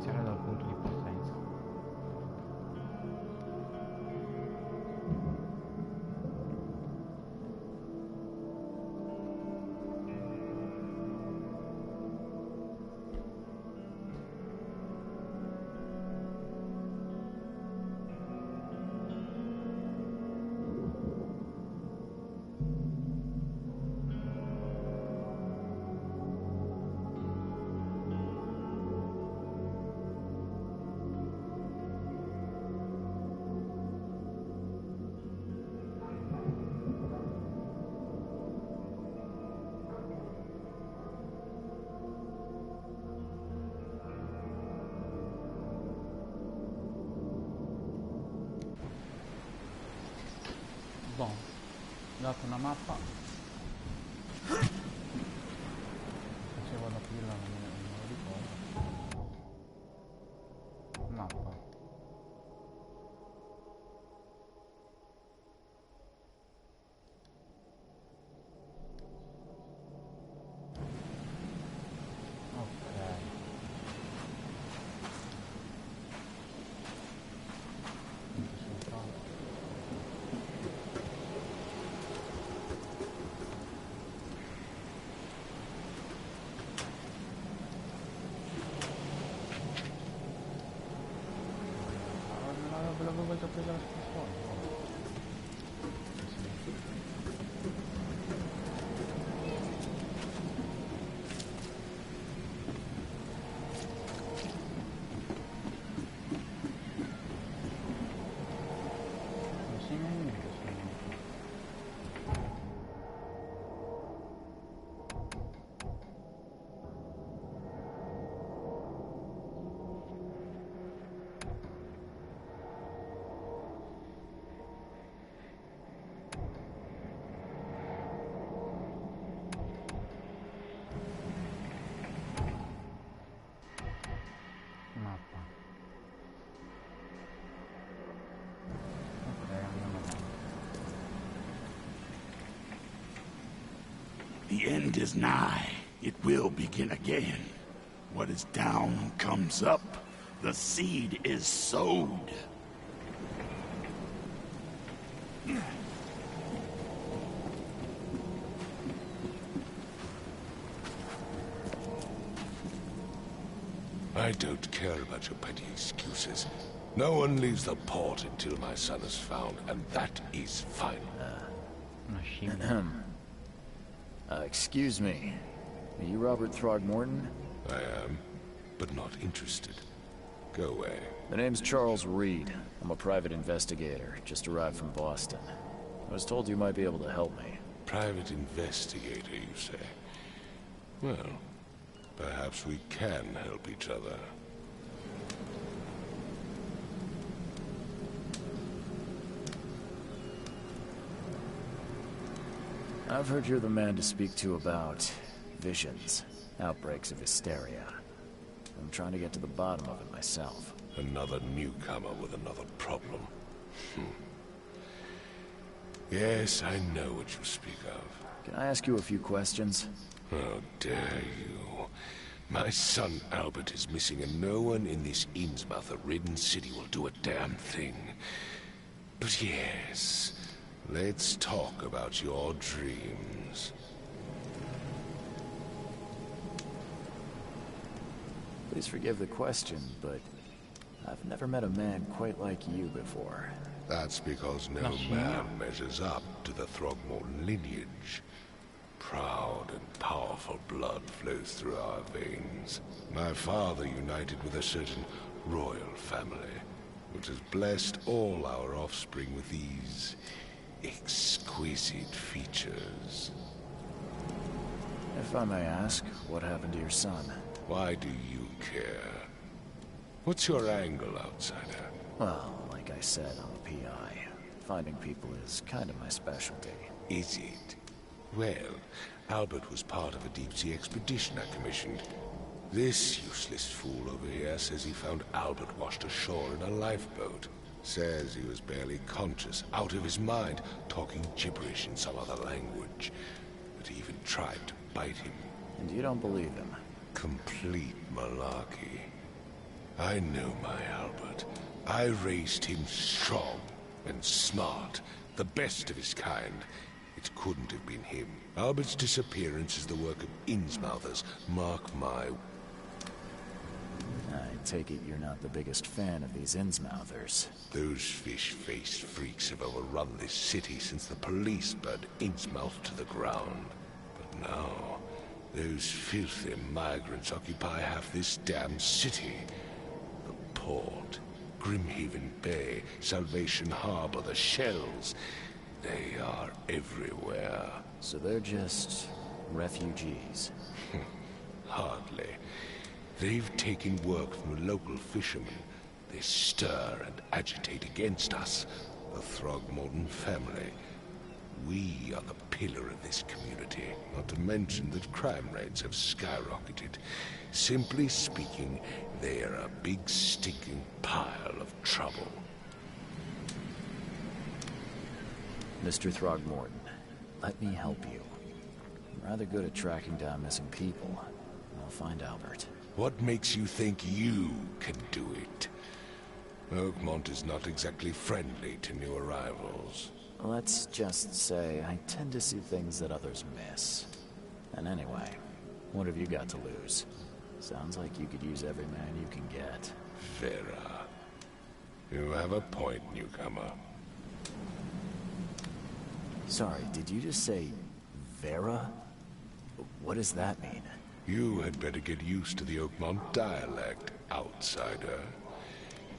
iniziare dal punto di partenza. Buon, ho dato una mappa, facevo da prima, non me lo ricordo. Mappa. L'avevo già presa la scorsa. The end is nigh. It will begin again. What is down comes up. The seed is sowed. I don't care about your petty excuses. No one leaves the port until my son is found, and that is final. Excuse me. Are you Robert Throgmorton? I am, but not interested. Go away. The name's Charles Reed. I'm a private investigator, just arrived from Boston. I was told you might be able to help me. Private investigator, you say? Well, perhaps we can help each other. I've heard you're the man to speak to about visions, outbreaks of hysteria. I'm trying to get to the bottom of it myself. Another newcomer with another problem. Yes, I know what you speak of. Can I ask you a few questions? How dare you? My son Albert is missing, and no one in this Innsmouth-ridden city will do a damn thing. But yes, let's talk about your dreams. Please forgive the question, but I've never met a man quite like you before. That's because no man measures up to the Throgmorton lineage. Proud and powerful blood flows through our veins. My father united with a certain royal family, which has blessed all our offspring with these exquisite features. If I may ask, what happened to your son? Why do you care? What's your angle, outsider? Well, like I said, I'm a PI. Finding people is kind of my specialty. Is it? Well, Albert was part of a deep-sea expedition I commissioned. This useless fool over here says he found Albert washed ashore in a lifeboat. Says he was barely conscious, out of his mind, talking gibberish in some other language. But he even tried to bite him. And you don't believe him? Complete malarkey. I know my Albert. I raised him strong and smart, the best of his kind. It couldn't have been him. Albert's disappearance is the work of Innsmouthers. Mark my... I take it you're not the biggest fan of these Innsmouthers. Those fish-faced freaks have overrun this city since the police burned Innsmouth to the ground. But now, those filthy migrants occupy half this damn city. The port, Grimhaven Bay, Salvation Harbor, the shells. They are everywhere. So they're just refugees. Hardly. They've taken work from the local fishermen. They stir and agitate against us, the Throgmorton family. We are the pillar of this community, not to mention that crime rates have skyrocketed. Simply speaking, they are a big stinking pile of trouble. Mr. Throgmorton, let me help you. I'm rather good at tracking down missing people. I'll find Albert. What makes you think you can do it? Oakmont is not exactly friendly to new arrivals. Let's just say I tend to see things that others miss. And anyway, what have you got to lose? Sounds like you could use every man you can get. Vera. You have a point, newcomer. Sorry, did you just say Vera? What does that mean? You had better get used to the Oakmont dialect, outsider.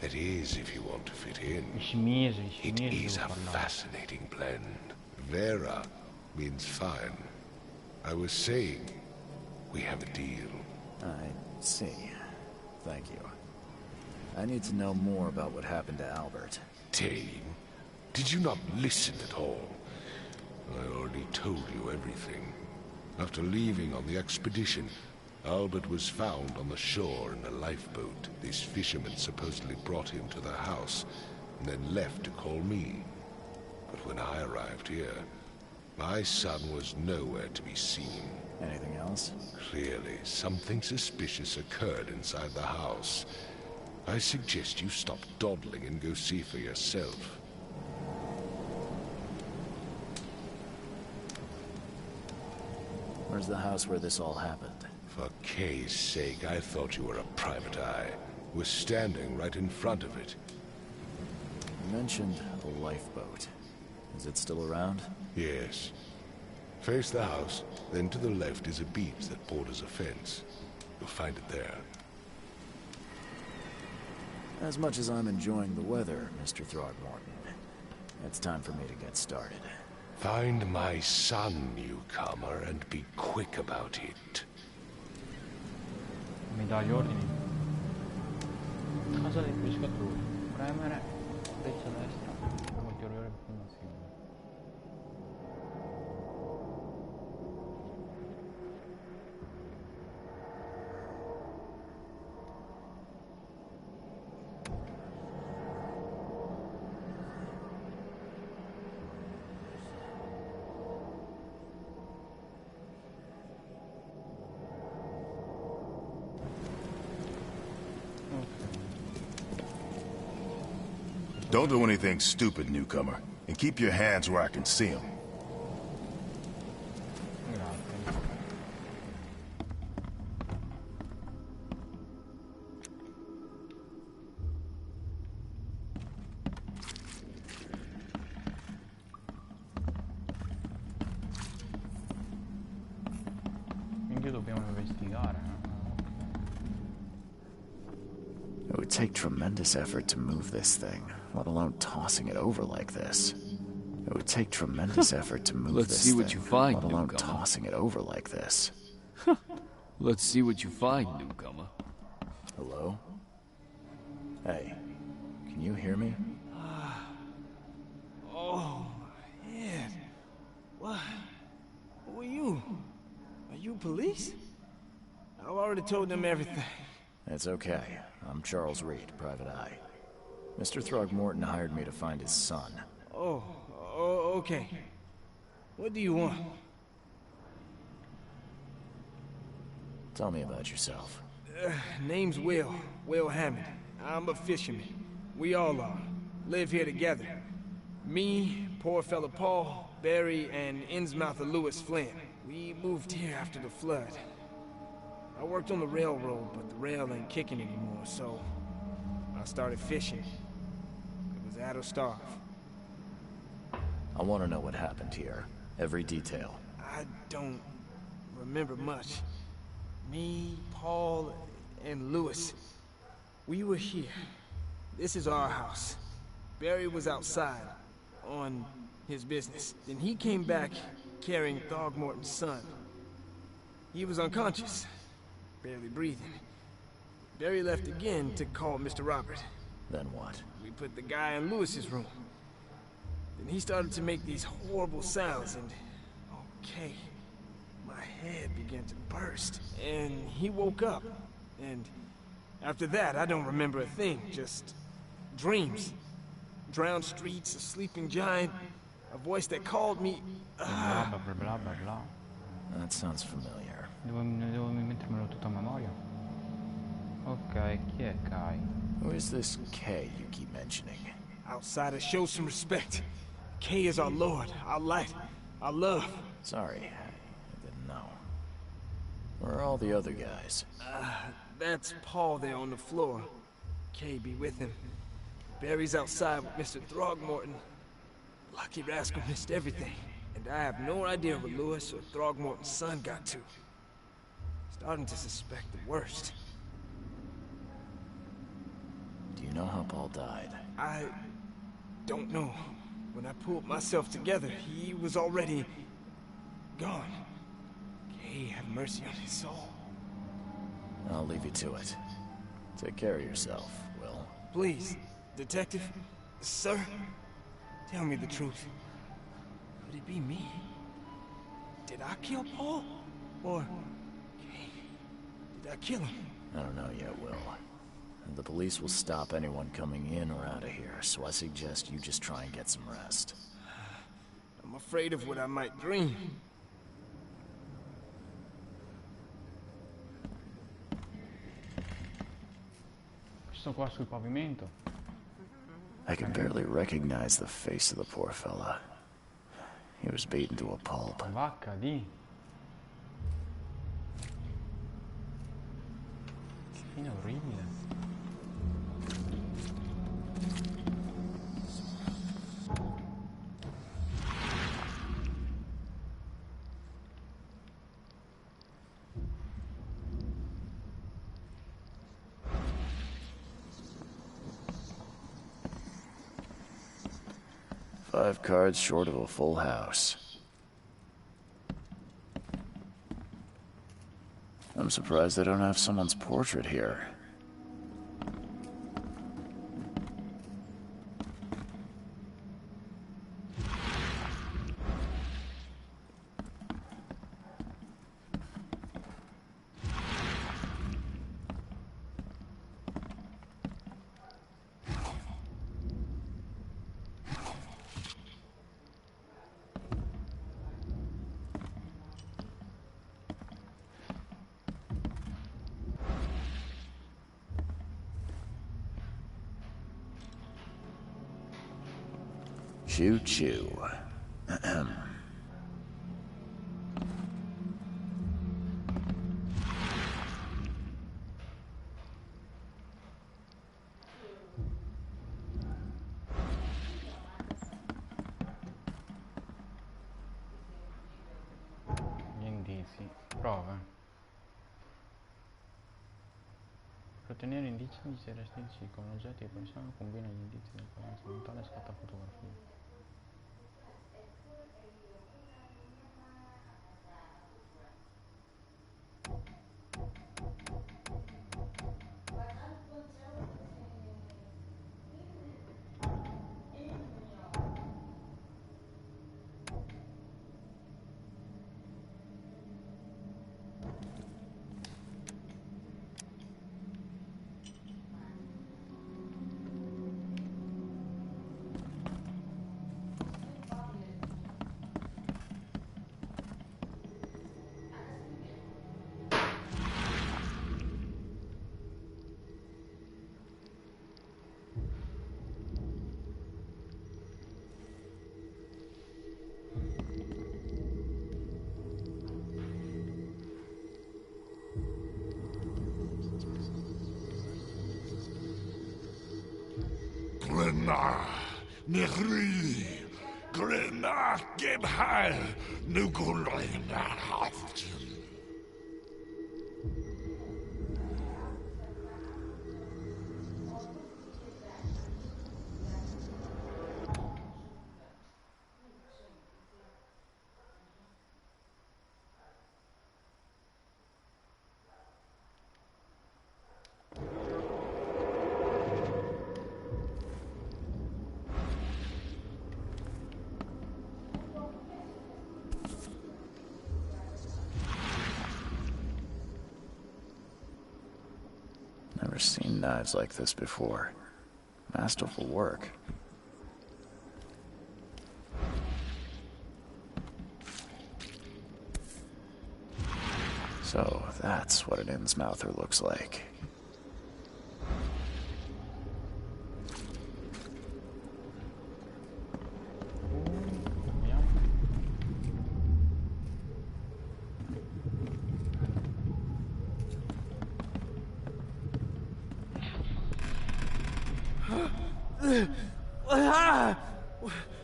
That is, if you want to fit in. It is a fascinating blend. Vera means fine. I was saying, we have a deal. I see. Thank you. I need to know more about what happened to Albert. Tane, did you not listen at all? I already told you everything. After leaving on the expedition, Albert was found on the shore in a lifeboat. These fishermen supposedly brought him to their house, and then left to call me. But when I arrived here, my son was nowhere to be seen. Anything else? Clearly, something suspicious occurred inside the house. I suggest you stop dawdling and go see for yourself. Where's the house where this all happened? For Kay's sake, I thought you were a private eye. We're standing right in front of it. You mentioned a lifeboat. Is it still around? Yes. Face the house, then to the left is a beach that borders a fence. You'll find it there. As much as I'm enjoying the weather, Mr. Throgmorton, it's time for me to get started. Find my son, newcomer, and be quick about it. Mi dà gli ordini. Casa dei pescatori. Premere freccia destra. Ulteriore informazione. Don't do anything stupid, newcomer, and keep your hands where I can see them. Grazie. Quindi dobbiamo investigare, no? It would take tremendous effort to move this thing, let alone tossing it over like this. It would take tremendous effort to move Let's this see thing, what you find, let alone newcomer. tossing it over like this. Let's see what you find, newcomer. Hello? Hey, can you hear me? Oh, man. What? Who are you? Are you police? I've already told them everything. It's okay. I'm Charles Reed, Private Eye. Mr. Throgmorton hired me to find his son. Oh, okay. What do you want? Tell me about yourself. Name's Will. Will Hammond. I'm a fisherman. We all are. Live here together. Me, poor fella Paul, Barry, and Innsmouther Lewis Flynn. We moved here after the flood. I worked on the railroad, but the rail ain't kicking anymore, so I started fishing. It was that or starve. I want to know what happened here. Every detail. I don't remember much. Me, Paul, and Lewis. We were here. This is our house. Barry was outside, on his business. Then he came back carrying Throgmorton's son. He was unconscious, barely breathing. Barry left again to call Mr. Robert. Then what? We put the guy in Lewis's room. Then he started to make these horrible sounds and... okay. My head began to burst. And he woke up. And after that, I don't remember a thing. Just dreams. Drowned streets, a sleeping giant, a voice that called me... Bla bla bla bla bla bla. That sounds familiar. Devo mettermelo tutto a memoria. Ok, chi è Kai? Who is this K you keep mentioning? Outsiders, show some respect. K is our lord, our light, our love. Sorry, I didn't know. Where are all the other guys? That's Paul there on the floor. K be with him. Barry's outside with Mr. Throgmorton. Lucky rascal missed everything. And I have no idea where Lewis or Throgmorton's son got to. Starting to suspect the worst. Do you know how Paul died? I don't know. When I pulled myself together, he was already gone. May have mercy on his soul. I'll leave you to it. Take care of yourself, Will. Please, Detective, sir, tell me the truth. Could it be me? Did I kill Paul? Or... did I kill him? I don't know yet, Will. And the police will stop anyone coming in or out of here, so I suggest you just try and get some rest. I'm afraid of what I might dream. Questo qua sul pavimento. I can barely recognize the face of the poor fella. He was beaten to a pulp. Vacca di. Che fine orribile. Five cards short of a full house. I'm surprised they don't have someone's portrait here. Choo choo. Gli indizi. Prove. Per ottenere indizi di caratteristici con oggetti e persone combina gli indizi del quadrante mentale e scatta fotografia. Grimma, Nihri, Grimma, Gebhal, Nugulina, Haftin. Never seen knives like this before. Masterful work. So, that's what an Innsmouther looks like.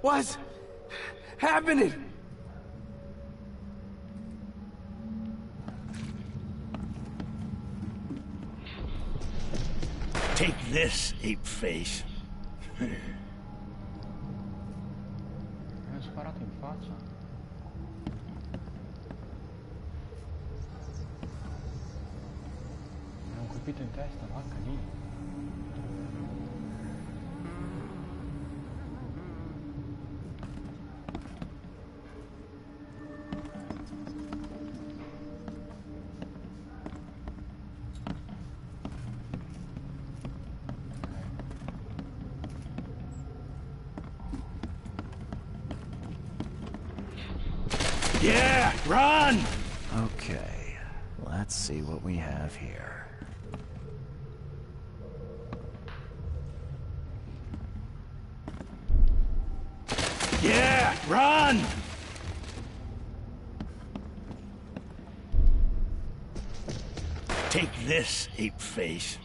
What's happening? Take this, ape face. Mi hanno sparato in faccia. Mi hanno colpito in testa, vacca lì. Yeah, run! Okay, let's see what we have here. Yeah, run! Take this, ape face.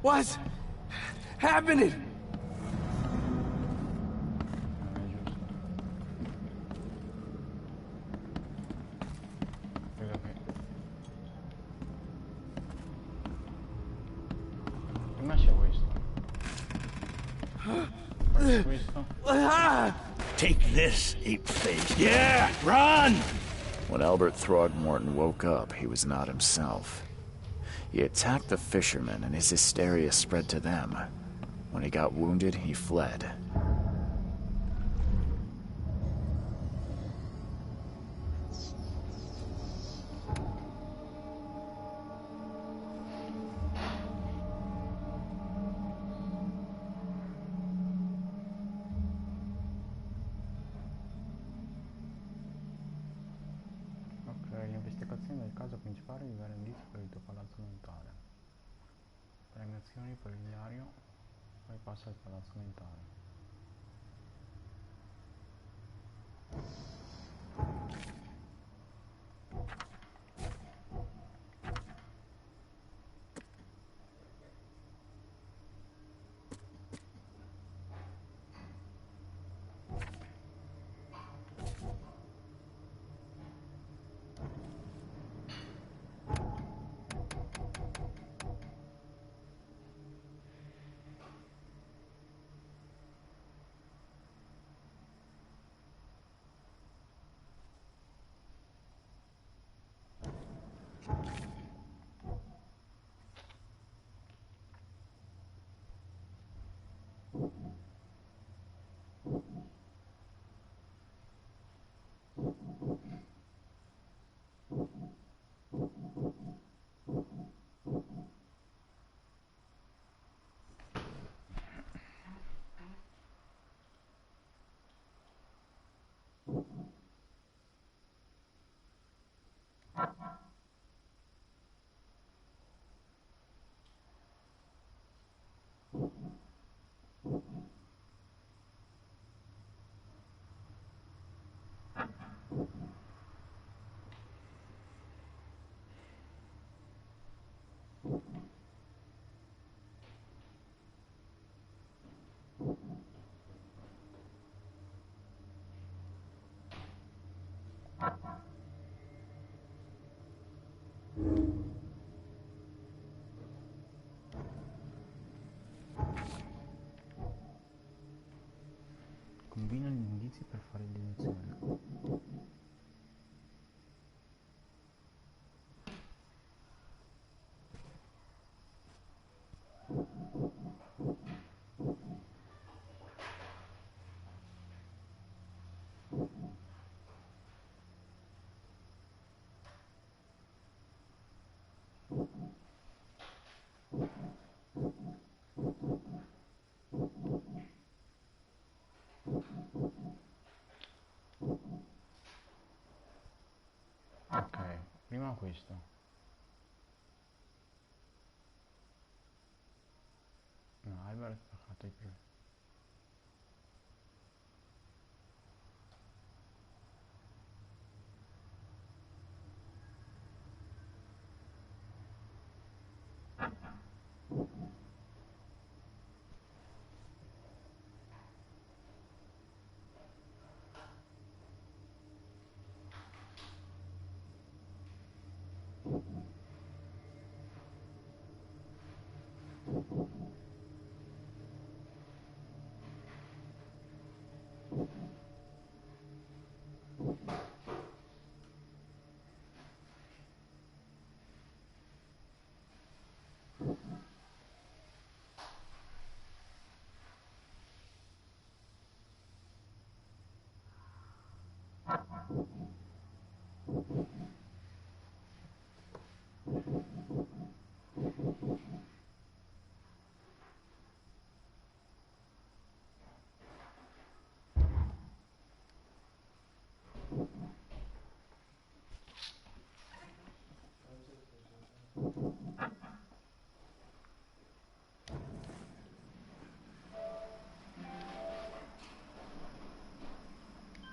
What's happening? Credo che... Prima c'è questo. Questo. Take this, ape face. Yeah, run! When Albert Throgmorton woke up, he was not himself. He attacked the fishermen, and his hysteria spread to them. When he got wounded, he fled. L'investigazione del caso principale rivela indizi per il tuo palazzo mentale. Premiazioni per il diario, poi passa al palazzo mentale. indizi per fare deduzione. Ok, prima questo. No, albero spaccato di più.